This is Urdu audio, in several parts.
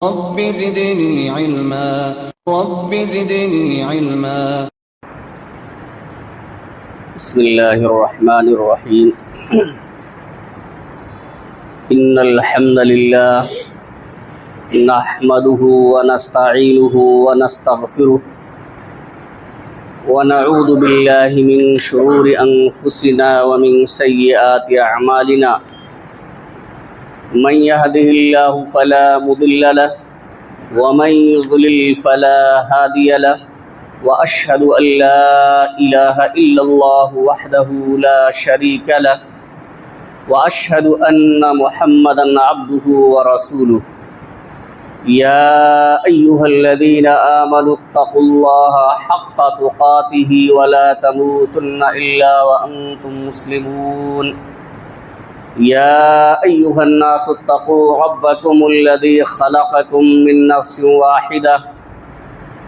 رب زدني علما رب زدني علما. بسم الله الرحمن الرحيم. إن الحمد لله نحمده ونستعينه ونستغفره ونعوذ بالله من شرور أنفسنا ومن سيئات أعمالنا. من يهده الله فلا مضل له ومن يضلل فلا هادي له وأشهد أن لا إله إلا الله وحده لا شريك له وأشهد أن محمدا عبده ورسوله. يا أيها الذين آمنوا اتقوا الله حق تقاته ولا تموتن إلا وأنتم مسلمون. يا أيها الناس اتقوا ربكم الذي خلقكم من نفس واحدة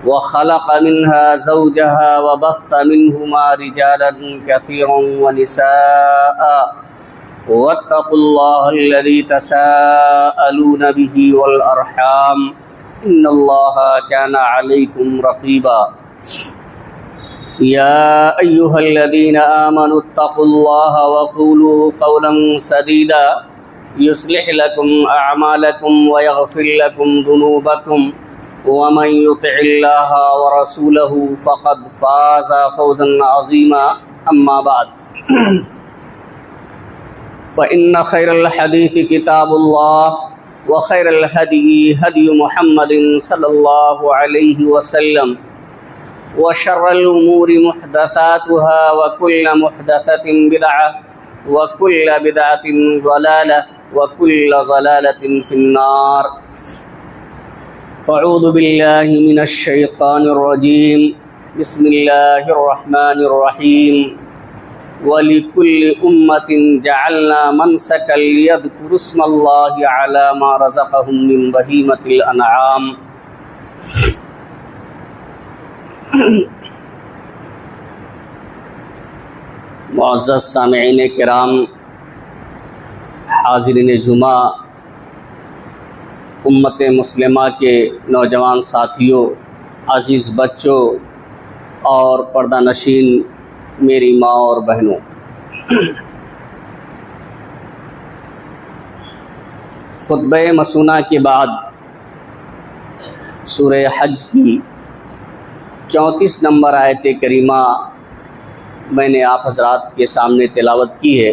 وخلق منها زوجها وبث منهما رجالا كثيرا ونساء واتقوا الله الذي تساءلون به والأرحام إن الله كان عليكم رقيبا. يا أيها الذين آمنوا اتقوا الله وقولوا قولا سديدا يصلح لكم أعمالكم ويغفر لكم ذنوبكم ومن يطع الله ورسوله فقد فاز فوزا عظيما. أما بعد فإن خير الحديث كتاب الله وخير الهدي هدي محمد صلى الله عليه وسلم وشر الأمور محدثاتها وكل محدثة بدعة وكل بدعة ضلالة وكل ضلالة في النار. فاعوذ بالله من الشيطان الرجيم. بسم الله الرحمن الرحيم. وَلِكُلِّ أُمَّةٍ جَعَلْنَا مَنْسَكًا لِيَذْكُرُوا اسْمَ اللَّهِ عَلَى مَا رَزَقَهُم مِّن بَهِيمَةِ الْأَنْعَامِ. معزز سامعین کرام، حاضرین جمعہ، امت مسلمہ کے نوجوان ساتھیوں، عزیز بچوں اور پردہ نشین میری ماں اور بہنوں، خطبہ مسونہ کے بعد سورہ حج کی 34 نمبر آیت کریمہ میں نے آپ حضرات کے سامنے تلاوت کی ہے،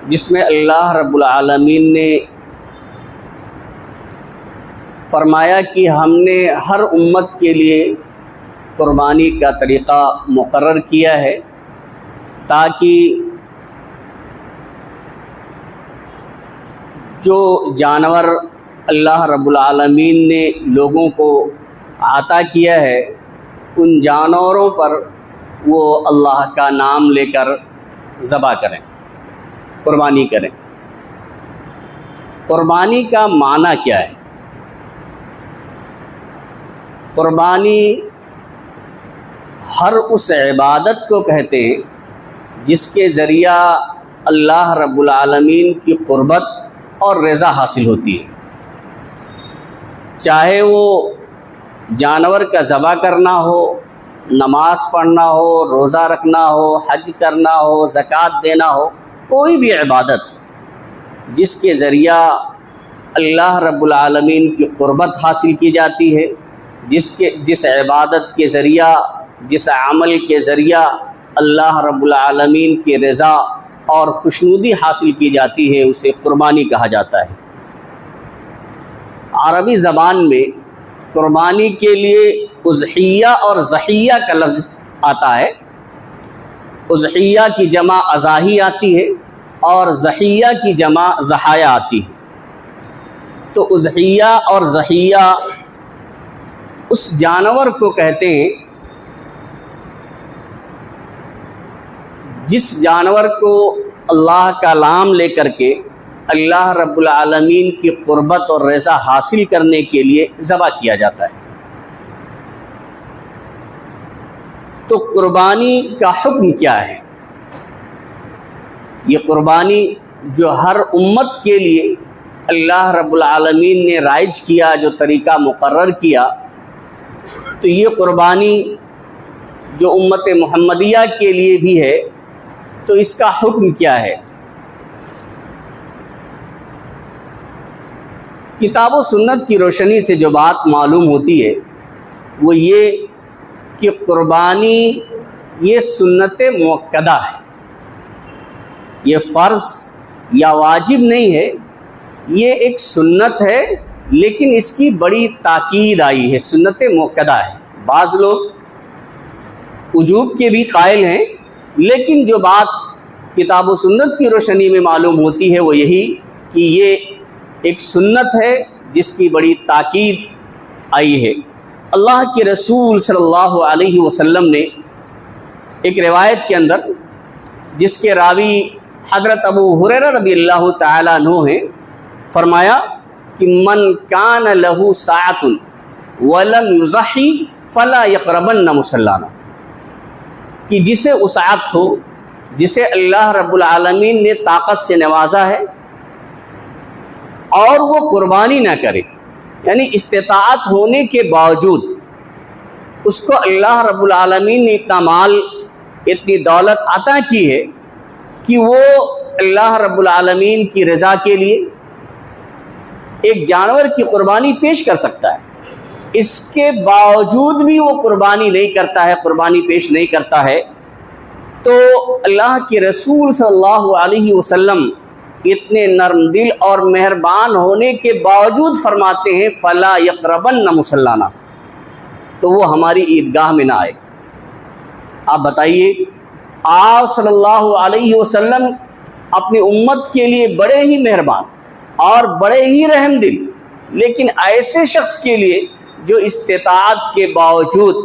جس میں اللہ رب العالمین نے فرمایا کہ ہم نے ہر امت کے لیے قربانی کا طریقہ مقرر کیا ہے تاکہ جو جانور اللہ رب العالمین نے لوگوں کو عطا کیا ہے ان جانوروں پر وہ اللہ کا نام لے کر ذبح کریں، قربانی کریں۔ قربانی کا معنی کیا ہے؟ قربانی ہر اس عبادت کو کہتے ہیں جس کے ذریعہ اللہ رب العالمین کی قربت اور رضا حاصل ہوتی ہے، چاہے وہ جانور کا ذبح کرنا ہو، نماز پڑھنا ہو، روزہ رکھنا ہو، حج کرنا ہو، زکوٰۃ دینا ہو، کوئی بھی عبادت جس کے ذریعہ اللہ رب العالمین کی قربت حاصل کی جاتی ہے، جس عبادت کے ذریعہ، جس عمل کے ذریعہ اللہ رب العالمین کی رضا اور خوشنودی حاصل کی جاتی ہے، اسے قربانی کہا جاتا ہے۔ عربی زبان میں قربانی کے لیے اضحیہ اور ضحیہ کا لفظ آتا ہے۔ اضحیہ کی جمع اضاحی آتی ہے اور ضحیہ کی جمع ضحایا آتی ہے۔ تو اضحیہ اور ضحیہ اس جانور کو کہتے ہیں جس جانور کو اللہ کا نام لے کر کے اللہ رب العالمین کی قربت اور رضا حاصل کرنے کے لیے ذبح کیا جاتا ہے۔ تو قربانی کا حکم کیا ہے؟ یہ قربانی جو ہر امت کے لیے اللہ رب العالمین نے رائج کیا، جو طریقہ مقرر کیا، تو یہ قربانی جو امت محمدیہ کے لیے بھی ہے، تو اس کا حکم کیا ہے؟ کتاب و سنت کی روشنی سے جو بات معلوم ہوتی ہے وہ یہ کہ قربانی یہ سنت مؤکدہ ہے، یہ فرض یا واجب نہیں ہے، یہ ایک سنت ہے، لیکن اس کی بڑی تاکید آئی ہے، سنت مؤکدہ ہے۔ بعض لوگ وجوب کے بھی قائل ہیں، لیکن جو بات کتاب و سنت کی روشنی میں معلوم ہوتی ہے وہ یہی کہ یہ ایک سنت ہے جس کی بڑی تاکید آئی ہے۔ اللہ کے رسول صلی اللہ علیہ وسلم نے ایک روایت کے اندر، جس کے راوی حضرت ابو ہریرہ رضی اللہ تعالیٰ عنہ ہیں، فرمایا کہ من کان لہ ساعۃ ولم یضحی فلا یقربن مصلانا، کہ جسے وسعت ہو، جسے اللہ رب العالمین نے طاقت سے نوازا ہے اور وہ قربانی نہ کرے، یعنی استطاعت ہونے کے باوجود اس کو اللہ رب العالمین نے اتنا مال، اتنی دولت عطا کی ہے کہ وہ اللہ رب العالمین کی رضا کے لیے ایک جانور کی قربانی پیش کر سکتا ہے، اس کے باوجود بھی وہ قربانی نہیں کرتا ہے، قربانی پیش نہیں کرتا ہے، تو اللہ کے رسول صلی اللہ علیہ وسلم اتنے نرم دل اور مہربان ہونے کے باوجود فرماتے ہیں فلا یقربن مصلانا، تو وہ ہماری عیدگاہ میں نہ آئے۔ آپ بتائیے، آپ صلی اللہ علیہ وسلم اپنی امت کے لیے بڑے ہی مہربان اور بڑے ہی رحم دل، لیکن ایسے شخص کے لیے جو استطاعت کے باوجود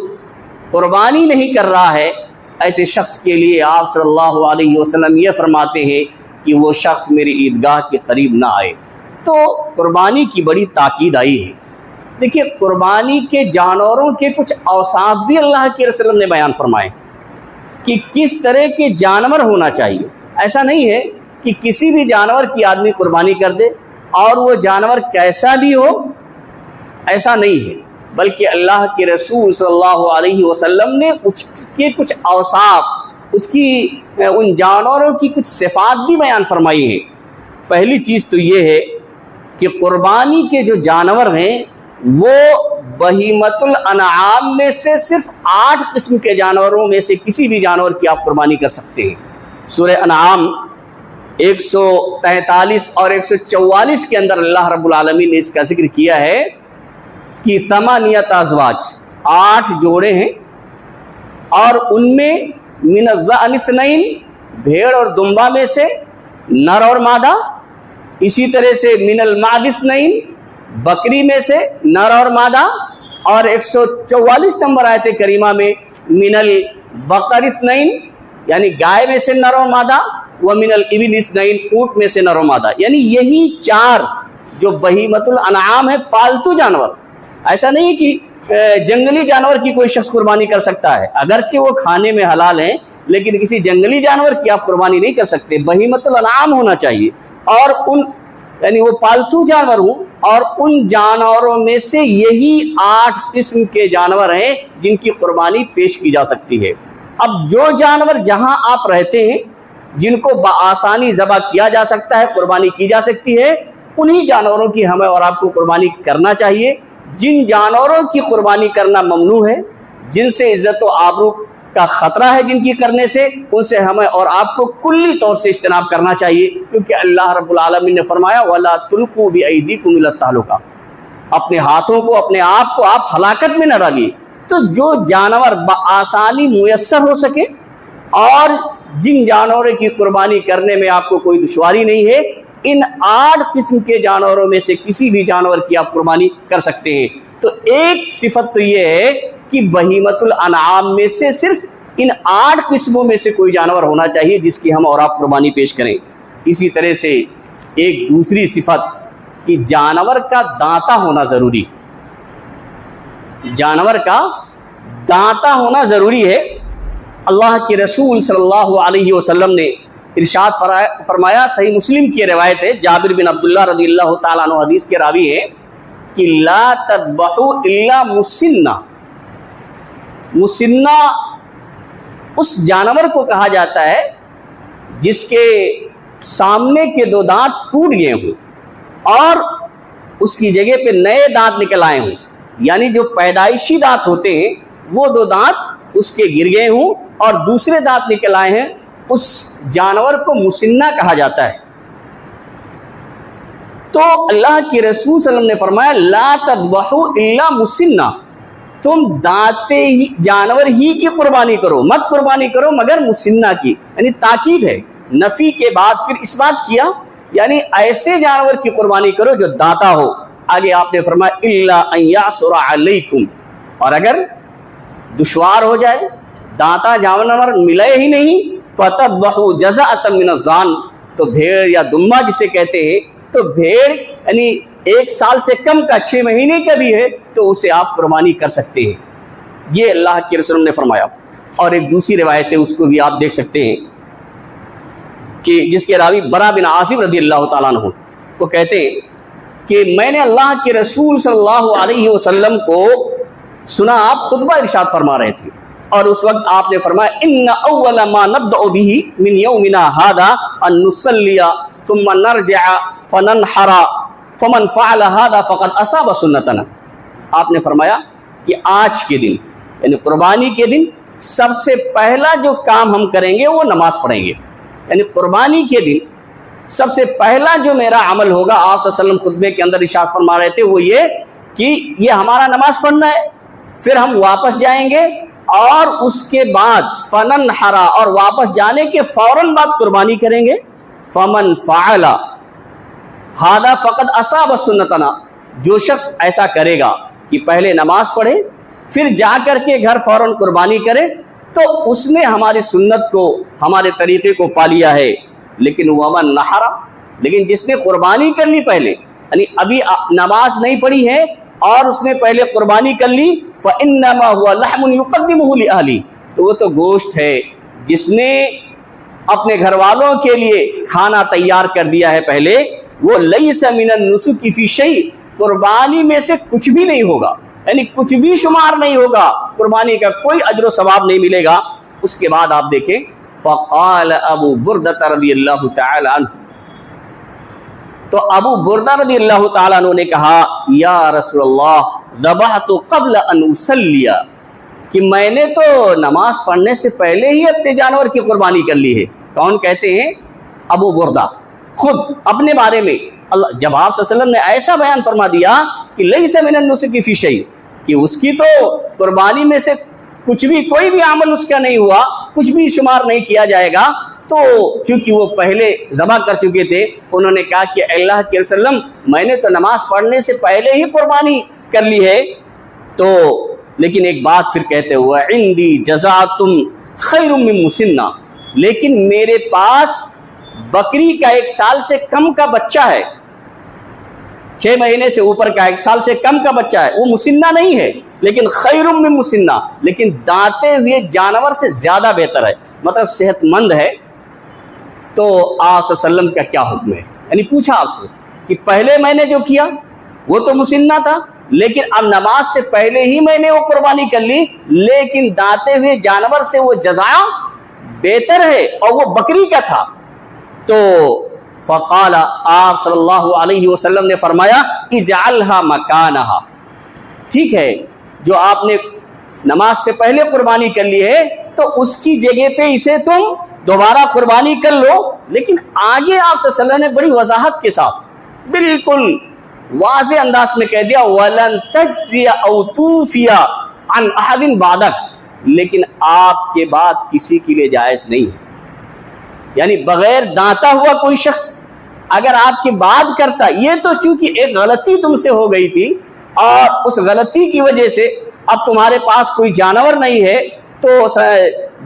قربانی نہیں کر رہا ہے، ایسے شخص کے لیے آپ صلی اللہ علیہ وسلم یہ فرماتے ہیں کہ وہ شخص میری عیدگاہ کے قریب نہ آئے۔ تو قربانی کی بڑی تاکید آئی ہے۔ دیکھیے، قربانی کے جانوروں کے کچھ اوصاف بھی اللہ کے رسول نے بیان فرمائے کہ کس طرح کے جانور ہونا چاہیے۔ ایسا نہیں ہے کہ کسی بھی جانور کی آدمی قربانی کر دے اور وہ جانور کیسا بھی ہو، ایسا نہیں ہے، بلکہ اللہ کے رسول صلی اللہ علیہ وسلم نے اس کے کچھ اوصاف، ان جانوروں کی کچھ صفات بھی بیان فرمائی ہیں۔ پہلی چیز تو یہ ہے کہ قربانی کے جو جانور ہیں وہ بہیمۃ الانعام میں سے صرف 8 قسم کے جانوروں میں سے کسی بھی جانور کی آپ قربانی کر سکتے ہیں۔ سورہ انعام 143 اور 144 کے اندر اللہ رب العالمین نے اس کا ذکر کیا ہے کہ 8 ازواج، 8 جوڑے ہیں، اور ان میں من الضأن 2، بھیڑ اور دمبا میں سے نر اور مادہ، اسی طرح سے من المعز 2، بکری میں سے نر اور مادہ، اور 144 نمبر آیت کریمہ میں من البقر 2، یعنی گائے میں سے نر اور مادہ، ومن الابل 2، اونٹ میں سے نر و مادہ، یعنی یہی 4 جو بہیمۃ الانعام ہے، پالتو جانور۔ ایسا نہیں کہ جنگلی جانور کی کوئی شخص قربانی کر سکتا ہے، اگرچہ وہ کھانے میں حلال ہیں، لیکن کسی جنگلی جانور کی آپ قربانی نہیں کر سکتے۔ بہیمۃ الانعام ہونا چاہیے، اور یعنی وہ پالتو جانور ہوں، اور ان جانوروں میں سے یہی 8 قسم کے جانور ہیں جن کی قربانی پیش کی جا سکتی ہے۔ اب جو جانور جہاں آپ رہتے ہیں، جن کو بآسانی ذبح کیا جا سکتا ہے، قربانی کی جا سکتی ہے، انہی جانوروں کی ہمیں اور آپ کو قربانی کرنا چاہیے۔ جن جانوروں کی قربانی کرنا ممنوع ہے، جن سے عزت و آبرو کا خطرہ ہے جن کی کرنے سے، ان سے ہمیں اور آپ کو کلی طور سے اجتناب کرنا چاہیے، کیونکہ اللہ رب العالمین نے فرمایا وَلَا تُلْقُوا بِأَيْدِيكُمْ إِلَى التَّهْلُكَةِ، اپنے ہاتھوں کو، اپنے آپ کو آپ ہلاکت میں نہ ڈالیے۔ تو جو جانور بآسانی میسر ہو سکے اور جن جانوروں کی قربانی کرنے میں آپ کو کوئی دشواری نہیں ہے، ان 8 قسم کے جانوروں میں سے کسی بھی جانور کی آپ قربانی کر سکتے ہیں۔ تو ایک صفت تو یہ ہے کہ بہیمۃ الانعام میں سے صرف ان 8 قسموں میں سے کوئی جانور ہونا چاہیے جس کی ہم اور آپ قربانی پیش کریں۔ اسی طرح سے ایک دوسری صفت کہ جانور کا دانتا ہونا ضروری، جانور کا دانتا ہونا ضروری ہے۔ اللہ کے رسول صلی اللہ علیہ وسلم نے ارشاد فرمایا، صحیح مسلم کی روایت ہے، جابر بن عبداللہ رضی اللہ تعالیٰ عنہ حدیث کے راوی ہیں کہ لا تذبحوا الا مسنہ. مسنہ اس جانور کو کہا جاتا ہے جس کے سامنے کے 2 دانت ٹوٹ گئے ہوں اور اس کی جگہ پہ نئے دانت نکل آئے ہوں. یعنی جو پیدائشی دانت ہوتے ہیں وہ 2 دانت اس کے گر گئے ہوں اور دوسرے دانت نکل آئے ہیں، اس جانور کو مسنہ کہا جاتا ہے. تو اللہ کے رسول صلی اللہ علیہ وسلم نے فرمایا لا تذبحوا الا مسنہ، تم دانتے ہی جانور ہی کی قربانی کرو، مت قربانی کرو مگر مسنہ کی. یعنی تاکید ہے، نفی کے بعد پھر اس بات کیا، یعنی ایسے جانور کی قربانی کرو جو دانتا ہو. آگے آپ نے فرمایا الا ان یعثر علیکم، اور اگر دشوار ہو جائے، دانتا جانور ملے ہی نہیں، فتذبحوا جزعۃ من الضان، تو بھیڑ یا دمبا جسے کہتے ہیں، تو بھیڑ یعنی 1 سال سے کم کا 6 مہینے کا بھی ہے تو اسے آپ قربانی کر سکتے ہیں. یہ اللہ کے رسول نے فرمایا. اور ایک دوسری روایت ہے، اس کو بھی آپ دیکھ سکتے ہیں کہ جس کے راوی برا بن عازب رضی اللہ تعالیٰ عنہ، وہ کہتے ہیں کہ میں نے اللہ کے رسول صلی اللہ علیہ وسلم کو سنا، آپ خطبہ ارشاد فرما رہے تھے، اور اس وقت آپ نے فرمایا ان اول ما نبدأ به من یومنا هذا ان نصلی ثم نرجع فننحر فمن فعل هذا فقد اصاب سنتنا. آپ نے فرمایا کہ آج کے دن یعنی قربانی کے دن سب سے پہلا جو کام ہم کریں گے وہ نماز پڑھیں گے. یعنی قربانی کے دن سب سے پہلا جو میرا عمل ہوگا، آپ صلی اللہ علیہ وسلم خطبے کے اندر ارشاد فرما رہے تھے، وہ یہ کہ یہ ہمارا نماز پڑھنا ہے، پھر ہم واپس جائیں گے اور اس کے بعد فننحر، اور واپس جانے کے فوراً بعد قربانی کریں گے. فمن فعل هذا فقد اصاب سنتنا، جو شخص ایسا کرے گا کہ پہلے نماز پڑھے پھر جا کر کے گھر فوراً قربانی کرے، تو اس نے ہماری سنت کو، ہمارے طریقے کو پا لیا ہے. لیکن ومن نحر، لیکن جس نے قربانی کر لی پہلے، یعنی ابھی نماز نہیں پڑھی ہے اور اس نے پہلے قربانی کر لی، فإنما هو لحم يقدمه لأهله، تو وہ تو گوشت ہے جس نے اپنے گھر والوں کے لیے کھانا تیار کر دیا ہے پہلے. وہ لیس من النسک فی شیء، قربانی میں سے کچھ بھی نہیں ہوگا، یعنی کچھ بھی شمار نہیں ہوگا، قربانی کا کوئی اجر و ثواب نہیں ملے گا. اس کے بعد آپ دیکھیں فقال ابو بردہ رضی اللہ تعالی عنہ، تو ابو بردہ رضی اللہ تعالیٰ عنہ نے کہا یا رسول اللہ ذبحت قبل ان اصلی، کہ میں نے تو نماز پڑھنے سے پہلے ہی اپنے جانور کی قربانی کر لی ہے. کون کہتے ہیں؟ ابو بردہ خود اپنے بارے میں. اللہ جب آپ صلی اللہ علیہ وسلم نے ایسا بیان فرما دیا کہ لیس من النسک فی شیء، کہ اس کی تو قربانی میں سے کچھ بھی، کوئی بھی عمل اس کا نہیں ہوا، کچھ بھی شمار نہیں کیا جائے گا، تو چونکہ وہ پہلے ذبح کر چکے تھے، انہوں نے کہا کہ اللہ کے رسول میں نے تو نماز پڑھنے سے پہلے ہی قربانی کر لی ہے. تو لیکن ایک بات پھر کہتے ہوئے عندی جزاۃ خیر من مسنہ، لیکن میرے پاس بکری کا 1 سال سے کم کا بچہ ہے، 6 مہینے سے اوپر کا 1 سال سے کم کا بچہ ہے، وہ مسنہ نہیں ہے لیکن خیر من مسنہ، لیکن دانتے ہوئے جانور سے زیادہ بہتر ہے، مطلب صحت مند ہے. تو آپ صلی اللہ علیہ وسلم کا کیا حکم ہے؟ یعنی پوچھا آپ سے کہ پہلے میں نے جو کیا وہ تو مسنہ تھا، لیکن اب نماز سے پہلے ہی میں نے وہ قربانی کر لی، لیکن دانتے ہوئے جانور سے وہ جزا بہتر ہے اور وہ بکری کا تھا. تو فقال، آپ صلی اللہ علیہ وسلم نے فرمایا اجعلها مکانها، ٹھیک ہے جو آپ نے نماز سے پہلے قربانی کر لی ہے تو اس کی جگہ پہ اسے تم دوبارہ قربانی کر لو. لیکن آگے آپ صلی اللہ علیہ وسلم نے بڑی وضاحت کے ساتھ بالکل واضح انداز میں کہہ دیا وَلَن تَجْزِيَ أَوْ تُوفِيَ عَنْ أَحَدٍ بَعْدَكَ، لیکن آپ کے بعد کسی کے لیے جائز نہیں ہے. یعنی بغیر دانتا ہوا کوئی شخص اگر آپ کے بعد کرتا، یہ تو چونکہ ایک غلطی تم سے ہو گئی تھی اور اس غلطی کی وجہ سے اب تمہارے پاس کوئی جانور نہیں ہے، تو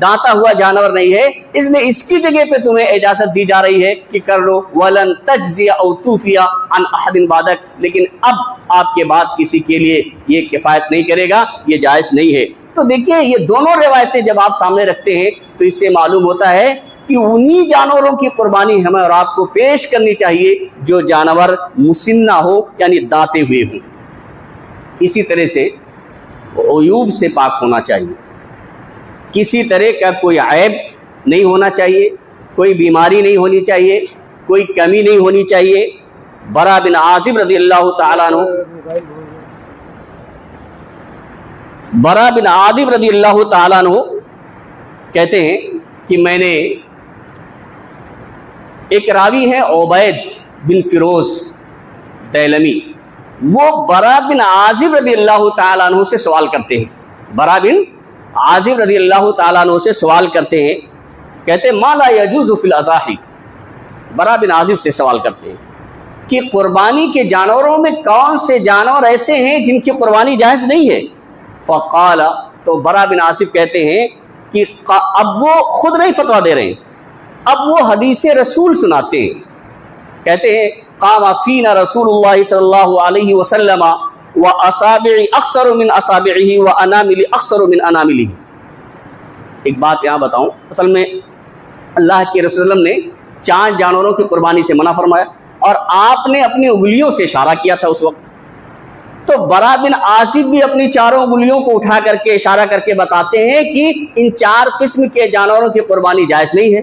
دانتا ہوا جانور نہیں ہے، اس لیے اس کی جگہ پہ تمہیں اجازت دی جا رہی ہے کہ کر لو وَلَن تَجْزِيَ أَوْ تُوفِيَ عَنْ أَحَدٍ بَعْدَكَ، لیکن اب آپ کے بعد کسی کے لیے یہ کفایت نہیں کرے گا، یہ جائز نہیں ہے. تو دیکھیے یہ دونوں روایتیں جب آپ سامنے رکھتے ہیں تو اس سے معلوم ہوتا ہے کہ انہی جانوروں کی قربانی ہمیں اور آپ کو پیش کرنی چاہیے جو جانور مسنہ ہو یعنی دانتے ہوئے ہوں۔ اسی طرح سے عیوب سے پاک ہونا چاہیے، کسی طرح کا کوئی عیب نہیں ہونا چاہیے، کوئی بیماری نہیں ہونی چاہیے، کوئی کمی نہیں ہونی چاہیے۔ برا بن عازب رضی اللہ تعالیٰ عنہ برا بن عازب رضی اللہ تعالیٰ عنہ کہتے ہیں کہ میں نے ایک راوی ہے عبید بن فیروز دیلمی، وہ برا بن عازب رضی اللہ تعالیٰ عنہ سے سوال کرتے ہیں، برا بن عازب رضی اللہ تعالیٰ عنہ سے سوال کرتے ہیں، کہتے ہیں ما لا یجوز فی الاضاحی، برا بن عازب سے سوال کرتے ہیں کہ قربانی کے جانوروں میں کون سے جانور ایسے ہیں جن کی قربانی جائز نہیں ہے؟ فقال، تو برا بن عازب کہتے ہیں کہ اب وہ خود نہیں فتویٰ دے رہے ہیں، اب وہ حدیث رسول سناتے ہیں، کہتے ہیں قام فینا رسول اللہ صلی اللہ علیہ وسلم واصابع اکثر من اصابعہ وانامل اکثر من اناملہ۔ ایک بات یہاں بتاؤں، اصل میں اللہ کے رسول صلی اللہ علیہ وسلم نے 4 جانوروں کی قربانی سے منع فرمایا اور آپ نے اپنی انگلیوں سے اشارہ کیا تھا اس وقت، تو برا بن عازب بھی اپنی 4 انگلیوں کو اٹھا کر کے اشارہ کر کے بتاتے ہیں کہ ان 4 قسم کے جانوروں کی قربانی جائز نہیں ہے،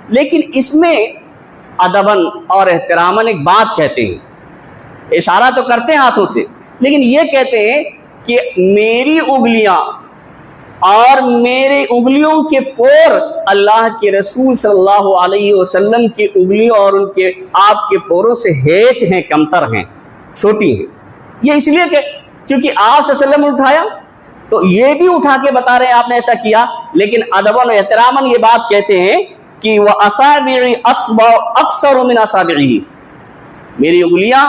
لیکن اس میں ادباً اور احتراماً ایک بات کہتے ہیں، اشارہ تو کرتے ہیں ہاتھوں سے، لیکن یہ کہتے ہیں کہ میری انگلیاں اور میرے انگلیوں کے پور اللہ کے رسول صلی اللہ علیہ وسلم کی انگلیوں اور ان کے آپ کے پوروں سے ہیچ ہیں، کمتر ہیں، چھوٹی ہیں۔ یہ اس لیے کہ چونکہ آپ صلی اللہ علیہ وسلم نے اٹھایا تو یہ بھی اٹھا کے بتا رہے ہیں آپ نے ایسا کیا، لیکن ادباً و احتراماً یہ بات کہتے ہیں کہ وَأَصَابِعِ أَصْبَعُ أَكْثَرُ مِنْ أَصَابِعِهِ، میری انگلیاں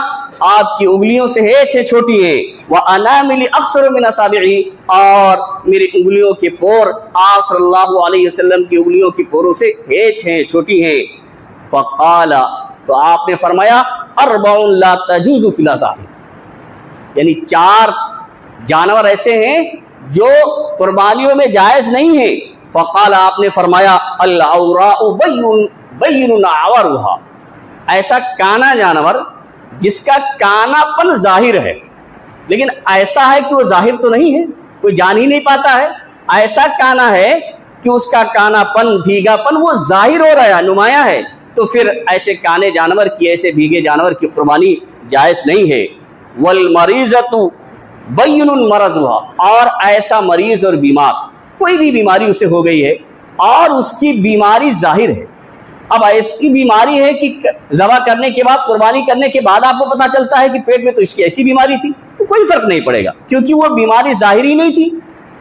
آپ کی انگلیوں سے ہیچ ہیں، چھوٹی ہیں، وَأَنَامِلِ أَكْثَرُ مِنْ أَصَابِعِهِ، اور میری انگلیوں کے پور آپ صلی اللہ علیہ وسلم کی انگلیوں کے پوروں سے ہیچ ہیں، چھوٹی ہیں۔ فَقَالَ، تو آپ نے فرمایا أَرْبَعٌ لَا تَجُوزُ فِي الْأَضَاحِي، یعنی 4 جانور ایسے ہیں جو قربانیوں میں جائز نہیں ہیں۔ فقال، آپ نے فرمایا العوراء بین عورها، ایسا کانا جانور جس کا کانا پن ظاہر ہے، لیکن ایسا ہے کہ وہ ظاہر تو نہیں ہے، کوئی جان ہی نہیں پاتا ہے، ایسا کانا ہے کہ اس کا کانا پن، بھیگا پن وہ ظاہر ہو رہا ہے، نمایاں ہے، تو پھر ایسے کانے جانور کی، ایسے بھیگے جانور کی قربانی جائز نہیں ہے۔ والمریضۃ بین مرضها، اور ایسا مریض اور بیمار، کوئی بھی بیماری اسے ہو گئی ہے اور اس کی بیماری ظاہر ہے، اب ایسی بیماری ہے کہ ذبح کرنے کے بعد، قربانی کرنے کے بعد آپ کو پتہ چلتا ہے کہ پیٹ میں تو اس کی ایسی بیماری تھی، تو کوئی فرق نہیں پڑے گا، کیونکہ وہ بیماری ظاہر ہی نہیں تھی،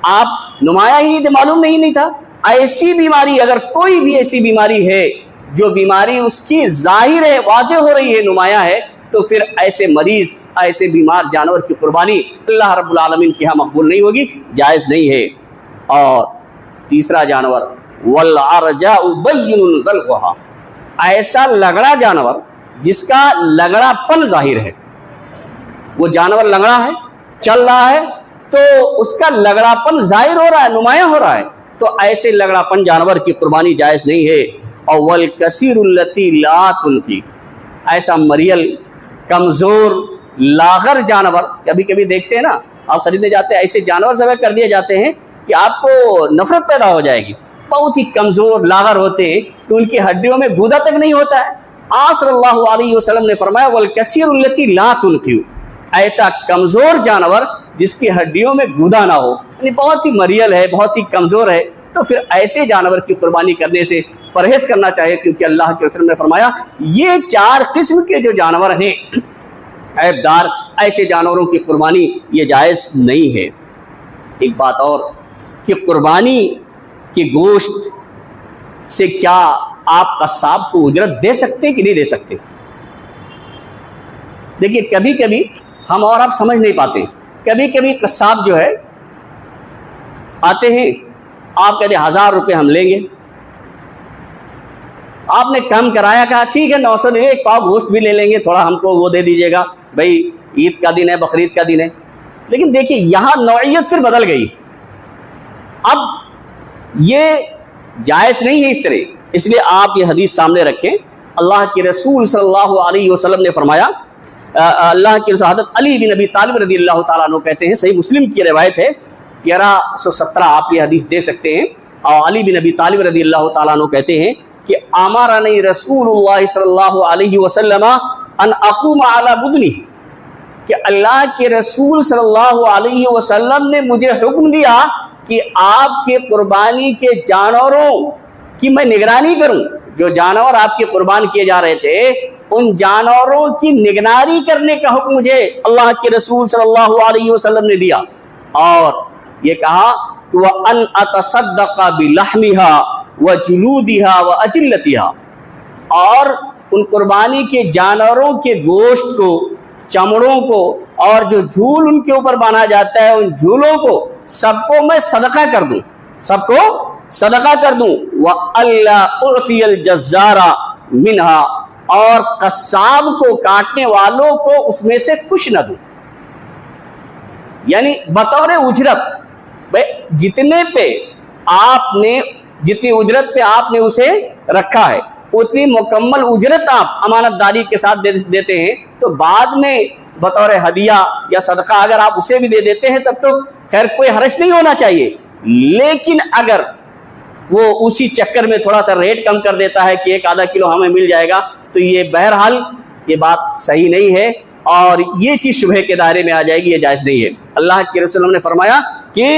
آپ نمایاں ہی نہیں تھے، معلوم نہیں تھا۔ ایسی بیماری، اگر کوئی بھی ایسی بیماری ہے جو بیماری اس کی ظاہر ہے، واضح ہو رہی ہے، نمایاں ہے، تو پھر ایسے مریض، ایسے بیمار جانور کی قربانی اللہ رب العالمین کے ہاں مقبول نہیں ہوگی، جائز نہیں ہے۔ اور تیسرا جانور والعرجاء بین ذلقها، ایسا لگڑا جانور جس کا لگڑا پن ظاہر ہے، وہ جانور لنگڑا ہے، چل رہا ہے، تو اس کا لگڑا پن ظاہر ہو رہا ہے، نمایاں ہو رہا ہے، تو ایسے لگڑا پن جانور کی قربانی جائز نہیں ہے۔ اور والکثیر التی لا تنفی، ایسا مریل، کمزور، لاغر جانور، کبھی کبھی دیکھتے ہیں نا آپ خریدنے جاتے ہیں، ایسے جانور ذبح کر دیے جاتے ہیں کہ آپ کو نفرت پیدا ہو جائے گی، بہت ہی کمزور لاغر ہوتے ہیں کہ ان کی ہڈیوں میں گودا تک نہیں ہوتا ہے۔ آپ صلی اللہ علیہ وسلم نے فرمایا والکثیر التی لا تنفی، ایسا کمزور جانور جس کی ہڈیوں میں گودا نہ ہو، یعنی بہت ہی مریل ہے، بہت ہی کمزور ہے، تو پھر ایسے جانور کی قربانی کرنے سے پرہیز کرنا چاہیے، کیونکہ اللہ کے رسول نے فرمایا یہ 4 قسم کے جو جانور ہیں عیب دار، ایسے جانوروں کی قربانی یہ جائز نہیں ہے۔ ایک بات اور کہ قربانی کے گوشت سے کیا آپ قصاب کو اجرت دے سکتے ہیں کہ نہیں دے سکتے؟ دیکھیے کبھی کبھی ہم اور آپ سمجھ نہیں پاتے، کبھی کبھی قصاب جو ہے آتے ہیں، آپ کہتے ہیں 1000 روپے ہم لیں گے، آپ نے کم کرایا، کہا ٹھیک ہے 900 لے، 1 پاؤ گوشت بھی لے لیں گے، تھوڑا ہم کو وہ دے دیجیے گا، بھائی عید کا دن ہے، بقرعید کا دن ہے۔ لیکن دیکھیے یہاں نوعیت پھر بدل گئی، اب یہ جائز نہیں ہے اس طرح اس لیے آپ یہ حدیث سامنے رکھیں. اللہ کے رسول صلی اللہ علیہ وسلم نے فرمایا, اللہ کے رسول حضرت علی بن ابی طالب رضی اللہ تعالیٰ عنہ کہتے ہیں, صحیح مسلم کی روایت ہے 1317 آپ یہ حدیث دے سکتے ہیں, اور علی بن ابی طالب رضی اللہ تعالیٰ عنہ کہتے ہیں کہ امرنی رسول اللہ صلی اللہ علیہ وسلم ان اقوم علی بدنی, کہ اللہ کے رسول صلی اللہ علیہ وسلم نے مجھے حکم دیا کہ آپ کے قربانی کے جانوروں کی میں نگرانی کروں. جو جانور آپ کے قربان کیے جا رہے تھے ان جانوروں کی نگرانی کرنے کا حکم مجھے اللہ کے رسول صلی اللہ علیہ وسلم نے دیا, اور یہ کہا کہ وَأَنْ أَتَصَدَّقَ بِلَحْمِهَا وَجُلُودِهَا وَأَجِلَّتِهَا, اور ان قربانی کے جانوروں کے گوشت کو, چمڑوں کو, اور جو جھول ان کے اوپر باندھا جاتا ہے ان جھولوں کو سب کو میں صدقہ کر دوں, سب کو صدقہ کر دوں. وَأَلَّا أُعْطِيَ الْجَزَّارَ مِنْهَا, اور قصاب کو, کاٹنے والوں کو اس میں سے کچھ نہ دوں. یعنی بطور اجرت, جتنے پہ آپ نے, جتنی اجرت پہ آپ نے اسے رکھا ہے اتنی مکمل اجرت آپ امانت داری کے ساتھ دیتے ہیں, تو بعد میں بطور ہدیہ یا صدقہ اگر آپ اسے بھی دے دیتے ہیں تب تو خیر کوئی حرج نہیں ہونا چاہیے. لیکن اگر وہ اسی چکر میں تھوڑا سا ریٹ کم کر دیتا ہے کہ 1-2 کلو ہمیں مل جائے گا, تو یہ بہرحال یہ بات صحیح نہیں ہے, اور یہ چیز شبہ کے دائرے میں آ جائے گی, یہ جائز نہیں ہے. اللہ کے رسول نے فرمایا کہ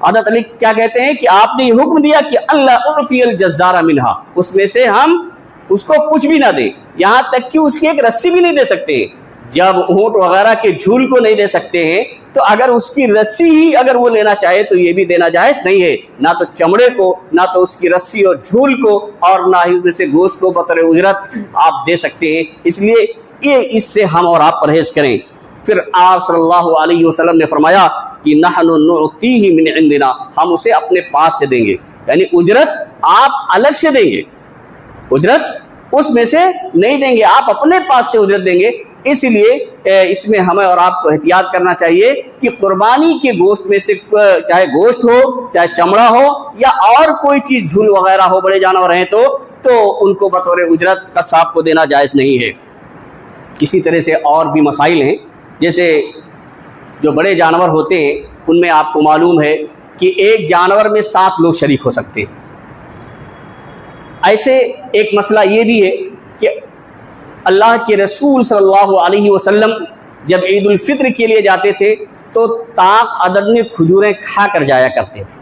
حضرت علی کیا کہتے ہیں کہ آپ نے یہ حکم دیا کہ اللہ اعطی الجزار منہا, اس میں سے ہم اس کو کچھ بھی نہ دیں, یہاں تک کہ اس کی ایک رسی بھی نہیں دے سکتے. جب اونٹ وغیرہ کے جھول کو نہیں دے سکتے ہیں تو اگر اس کی رسی ہی اگر وہ لینا چاہے تو یہ بھی دینا جائز نہیں ہے, نہ تو چمڑے کو, نہ تو اس کی رسی اور جھول کو, اور نہ ہی اس میں سے گوشت کو بطور اجرت آپ دے سکتے ہیں. اس لیے یہ اس سے ہم اور آپ پرہیز کریں. پھر آپ صلی اللہ علیہ وسلم نے فرمایا کہ نحن نعطیہ من عندنا, ہم اسے اپنے پاس سے دیں گے, یعنی اجرت آپ الگ سے دیں گے, اجرت اس میں سے نہیں دیں گے, آپ اپنے پاس سے اجرت دیں گے. اس لیے اس میں ہمیں اور آپ کو احتیاط کرنا چاہیے کہ قربانی کے گوشت میں سے چاہے گوشت ہو, چاہے چمڑا ہو, یا اور کوئی چیز جھول وغیرہ ہو, بڑے جانور ہیں تو ان کو بطور اجرت قصاب کو دینا جائز نہیں ہے. اسی طرح سے اور بھی مسائل ہیں, جیسے جو بڑے جانور ہوتے ہیں ان میں آپ کو معلوم ہے کہ ایک جانور میں 7 لوگ شریک ہو سکتے ہیں. ایسے ایک مسئلہ یہ بھی ہے کہ اللہ کے رسول صلی اللہ علیہ وسلم جب عید الفطر کے لیے جاتے تھے تو طاق عدد میں کھجوریں کھا کر جایا کرتے تھے,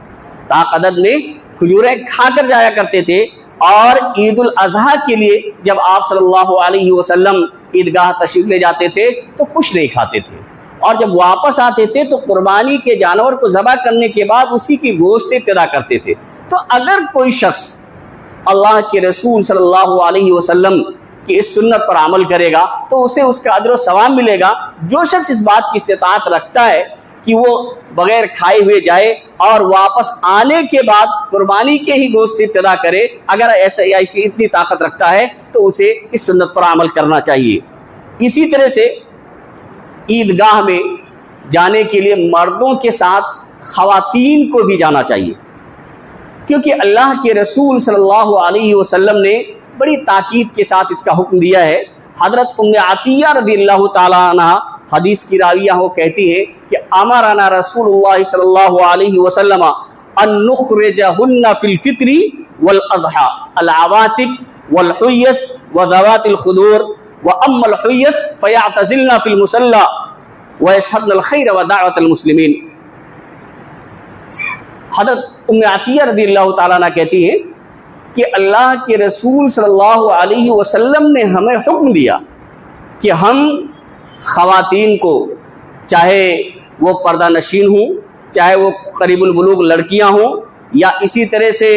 طاق عدد میں کھجوریں کھا کر جایا کرتے تھے. اور عید الاضحیٰ کے لیے جب آپ صلی اللہ علیہ وسلم عیدگاہ تشریف لے جاتے تھے تو کچھ نہیں کھاتے تھے, اور جب واپس آتے تھے تو قربانی کے جانور کو ذبح کرنے کے بعد اسی کی گوشت سے ابتدا کرتے تھے. تو اگر کوئی شخص اللہ کے رسول صلی اللہ علیہ وسلم کہ اس سنت پر عمل کرے گا تو اسے اس کا اجر و ثواب ملے گا. جو شخص اس بات کی استطاعت رکھتا ہے کہ وہ بغیر کھائے ہوئے جائے اور واپس آنے کے بعد قربانی کے ہی گوشت سے ابتدا کرے, اگر ایسی اتنی طاقت رکھتا ہے تو اسے اس سنت پر عمل کرنا چاہیے. اسی طرح سے عیدگاہ میں جانے کے لیے مردوں کے ساتھ خواتین کو بھی جانا چاہیے, کیونکہ اللہ کے رسول صلی اللہ علیہ وسلم نے بڑی تاکید کے ساتھ اس کا حکم دیا ہے. حضرت ام عطیہ رضی اللہ تعالیٰ عنہ حدیث کی راویہ وہ کہتی ہے کہ امرنا رسول اللہ صلی اللہ علیہ وسلم ان نخرجہن فی الفطر والاضحیٰ العواتق والحیس وذوات الخدور واما الحیس فیعتزلن فی المصلی ویشہدن الخیر ودعوت المسلمین. حضرت ام عطیہ رضی اللہ تعالیٰ عنہ کہتی ہے کہ اللہ کے رسول صلی اللہ علیہ وسلم نے ہمیں حکم دیا کہ ہم خواتین کو, چاہے وہ پردہ نشین ہوں, چاہے وہ قریب البلوغ لڑکیاں ہوں, یا اسی طرح سے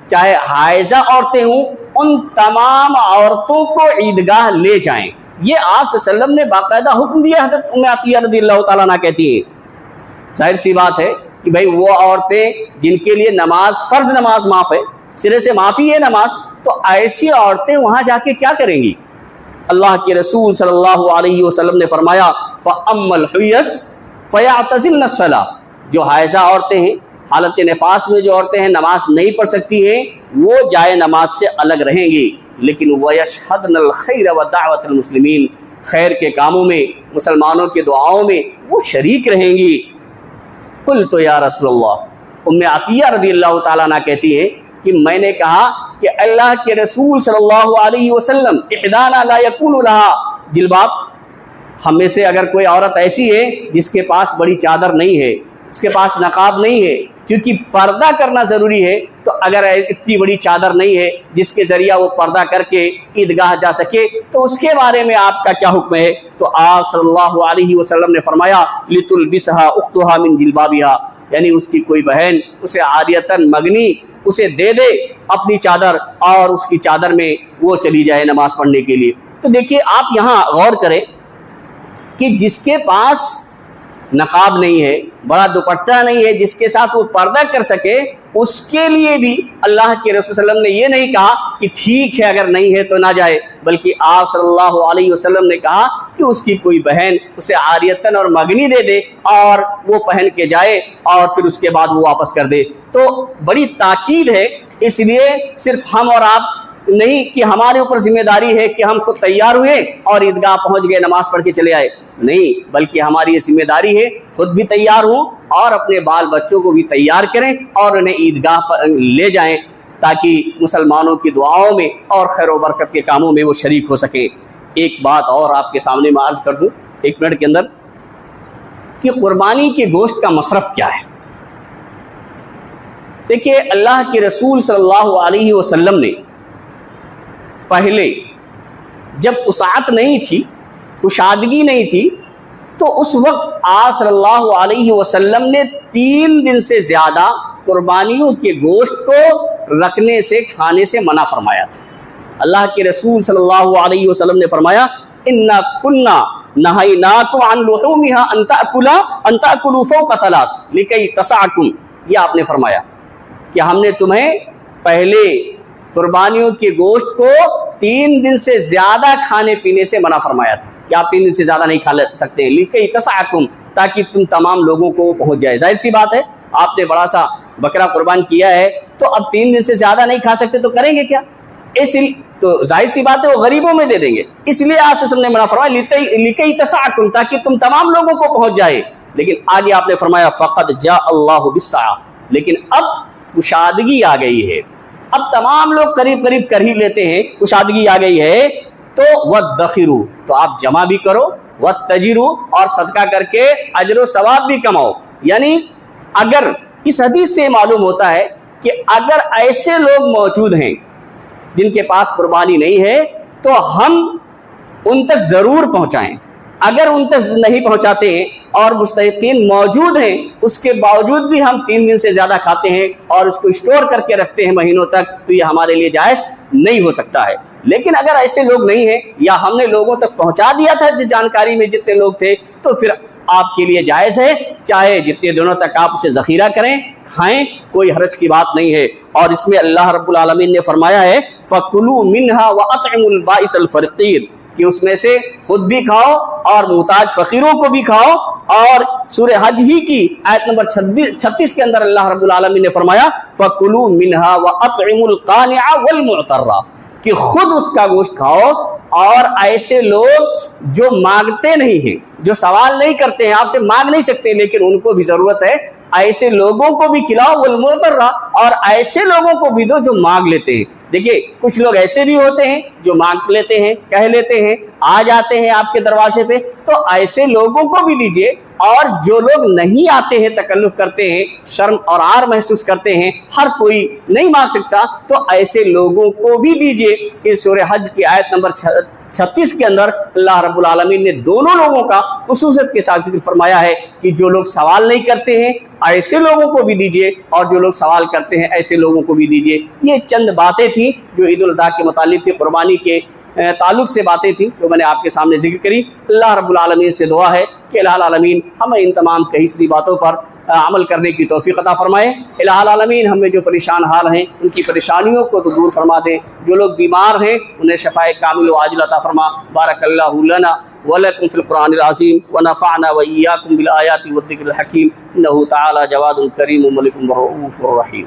چاہے حائضہ عورتیں ہوں, ان تمام عورتوں کو عیدگاہ لے جائیں. یہ آپ صلی اللہ علیہ وسلم نے باقاعدہ حکم دیا. حضرت ام عطیہ رضی اللہ تعالیٰ عنہ کہتی ہیں ظاہر سی بات ہے کہ بھائی وہ عورتیں جن کے لیے نماز, فرض نماز معاف ہے, سرے سے معافی ہے نماز, تو ایسی عورتیں وہاں جا کے کیا کریں گی؟ اللہ کے رسول صلی اللہ علیہ وسلم نے فرمایا فَأَمَّا الْحُيَّسْ فَيَعْتَزِلْنَ الصَّلَاةَ, جو حائضہ عورتیں ہیں, حالت نفاس میں جو عورتیں ہیں نماز نہیں پڑھ سکتی ہیں وہ جائے نماز سے الگ رہیں گی، لیکن وَيَشْهَدْنَ الْخَيْرَ وَدَعْوَةَ الْمُسْلِمِينَ، خیر کے کاموں میں، مسلمانوں کے دعاؤں میں وہ شریک رہیں گی۔ قلت یا رسول اللہ، ام عطیہ رضی اللہ تعالیٰ عنہ کہتی ہے کہ میں نے کہا کہ اللہ کے رسول صلی اللہ علیہ وسلم احدانا لا یکون لها جلباب، ہم میں سے اگر کوئی عورت ایسی ہے جس کے پاس بڑی چادر نہیں ہے، اس کے پاس نقاب نہیں ہے، کیونکہ پردہ کرنا ضروری ہے، تو اگر اتنی بڑی چادر نہیں ہے جس کے ذریعہ وہ پردہ کر کے عیدگاہ جا سکے تو اس کے بارے میں آپ کا کیا حکم ہے؟ تو آپ صلی اللہ علیہ وسلم نے فرمایا لِتُلْبِسْهَا أُخْتُهَا مِنْ جِلْبَابِهَا، یعنی اس کی کوئی بہن اسے عاریتاً مگنی اسے دے دے اپنی چادر، اور اس کی چادر میں وہ چلی جائے نماز پڑھنے کے لیے۔ تو دیکھیے آپ یہاں غور کریں کہ جس کے پاس نقاب نہیں ہے، بڑا دوپٹہ نہیں ہے جس کے ساتھ وہ پردہ کر سکے، اس کے لیے بھی اللہ کے رسول صلی اللہ علیہ وسلم نے یہ نہیں کہا کہ ٹھیک ہے اگر نہیں ہے تو نہ جائے، بلکہ آپ صلی اللہ علیہ وسلم نے کہا کہ اس کی کوئی بہن اسے عاریتاً اور مگنی دے دے اور وہ پہن کے جائے اور پھر اس کے بعد وہ واپس کر دے۔ تو بڑی تاکید ہے، اس لیے صرف ہم اور آپ نہیں کہ ہمارے اوپر ذمہ داری ہے کہ ہم خود تیار ہوئے اور عیدگاہ پہنچ گئے نماز پڑھ کے چلے آئے، نہیں، بلکہ ہماری یہ ذمہ داری ہے خود بھی تیار ہوں اور اپنے بال بچوں کو بھی تیار کریں اور انہیں عیدگاہ پر لے جائیں تاکہ مسلمانوں کی دعاؤں میں اور خیر و برکت کے کاموں میں وہ شریک ہو سکیں۔ ایک بات اور آپ کے سامنے میں عرض کر دوں 1 منٹ کے اندر کہ قربانی کے گوشت کا مصرف کیا ہے۔ دیکھیے اللہ کے رسول صلی اللہ علیہ وسلم نے پہلے جب وسعت نہیں تھی، کشادگی نہیں تھی، تو اس وقت آپ صلی اللہ علیہ وسلم نے 3 دن سے زیادہ قربانیوں کے گوشت کو رکھنے سے کھانے سے منع فرمایا تھا۔ اللہ کے رسول صلی اللہ علیہ وسلم نے فرمایا اِنَّا كُنَّا نَهَيْنَاكُمْ عَنْ لُحُومِهَا أَن تَأْكُلُوا فَوْقَ 3 لِكَيْ تَسَعَكُمْ، یہ آپ نے فرمایا کہ ہم نے تمہیں پہلے قربانیوں کے گوشت کو 3 دن سے زیادہ کھانے پینے سے منع فرمایا تھا کہ آپ 3 دن سے زیادہ نہیں کھا سکتے ہیں، لِكَيْ تَسَعَكُمْ، تاکہ تم تمام لوگوں کو پہنچ جائے۔ ظاہر سی بات ہے آپ نے بڑا سا بکرا قربان کیا ہے تو اب 3 دن سے زیادہ نہیں کھا سکتے تو کریں گے کیا؟ اس لیے تو ظاہر سی بات ہے وہ غریبوں میں دے دیں گے، اس لیے آپ سے نے منع فرمایا لِكَيْ تَسَعَكُمْ، تاکہ تم تمام لوگوں کو پہنچ جائے۔ لیکن آگے آپ نے فرمایا فَقَدْ جَاءَ اللَّهُ بِالسَّعَةِ، لیکن اب کشادگی آ گئی ہے، اب تمام لوگ قریب قریب کر ہی لیتے ہیں، کشادگی آ گئی ہے، تو وَادَّخِرُوا، تو آپ جمع بھی کرو، وَاتَّجِرُوا، اور صدقہ کر کے اجر و ثواب بھی کماؤ۔ یعنی اگر اس حدیث سے معلوم ہوتا ہے کہ اگر ایسے لوگ موجود ہیں جن کے پاس قربانی نہیں ہے تو ہم ان تک ضرور پہنچائیں، اگر ان تک نہیں پہنچاتے ہیں اور مستحقین موجود ہیں اس کے باوجود بھی ہم 3 دن سے زیادہ کھاتے ہیں اور اس کو اسٹور کر کے رکھتے ہیں مہینوں تک، تو یہ ہمارے لیے جائز نہیں ہو سکتا ہے۔ لیکن اگر ایسے لوگ نہیں ہیں یا ہم نے لوگوں تک پہنچا دیا تھا جو جانکاری میں جتنے لوگ تھے، تو پھر آپ کے لیے جائز ہے، چاہے جتنے دنوں تک آپ اسے ذخیرہ کریں کھائیں، کوئی حرج کی بات نہیں ہے۔ اور اس میں اللہ رب العالمین نے فرمایا ہے فَكُلُوا مِنْهَا وَأَطْعِمُوا الْبَائِسَ الْفَقِيرَ، کہ اس میں سے خود بھی کھاؤ اور محتاج فقیروں کو بھی کھاؤ۔ اور سورہ حج ہی کی آیت نمبر 36 کے اندر اللہ رب العالمین نے فرمایا فَكُلُوا مِنْهَا وَأَطْعِمُوا الْقَانِعَ وَالْمُعْتَرَّ، کہ خود اس کا گوشت کھاؤ اور ایسے لوگ جو مانگتے نہیں ہیں، جو سوال نہیں کرتے ہیں، آپ سے مانگ نہیں سکتے لیکن ان کو بھی ضرورت ہے، ایسے لوگوں کو بھی کھلاؤ، والمعترہ، اور ایسے لوگوں کو بھی دو جو مانگ لیتے ہیں۔ دیکھیے کچھ لوگ ایسے بھی ہوتے ہیں جو مانگ لیتے ہیں، کہہ لیتے ہیں، آ جاتے ہیں آپ کے دروازے پہ، تو ایسے لوگوں کو بھی دیجیے۔ اور جو لوگ نہیں آتے ہیں، تکلف کرتے ہیں، شرم اور عار محسوس کرتے ہیں، ہر کوئی نہیں مانگ سکتا، تو ایسے لوگوں کو بھی دیجیے۔ اس سورہ حج کی آیت نمبر 36 کے اندر اللہ رب العالمین نے دونوں لوگوں کا خصوصیت کے ساتھ ذکر فرمایا ہے کہ جو لوگ سوال نہیں کرتے ہیں ایسے لوگوں کو بھی دیجیے، اور جو لوگ سوال کرتے ہیں ایسے لوگوں کو بھی دیجیے۔ یہ چند باتیں تھیں جو عید الاضحیٰ کے متعلق تھی، قربانی کے تعلق سے باتیں تھیں جو میں نے آپ کے سامنے ذکر کری۔ اللہ رب العالمین سے دعا ہے کہ الہ العالمین ہمیں ان تمام کہی سنی باتوں پر عمل کرنے کی توفیق عطا فرمائے۔ الہ العالمین ہمیں جو پریشان حال ہیں ان کی پریشانیوں کو دور فرما دیں، جو لوگ بیمار ہیں انہیں شفائے کامل و عاجل عطا فرما۔ بارک اللہ لنا ولکم فی القرآن العظیم ونفعنا وإیاکم بالآیات والذکر الحکیم انہ تعالی جواد کریم ملک رؤوف رحیم.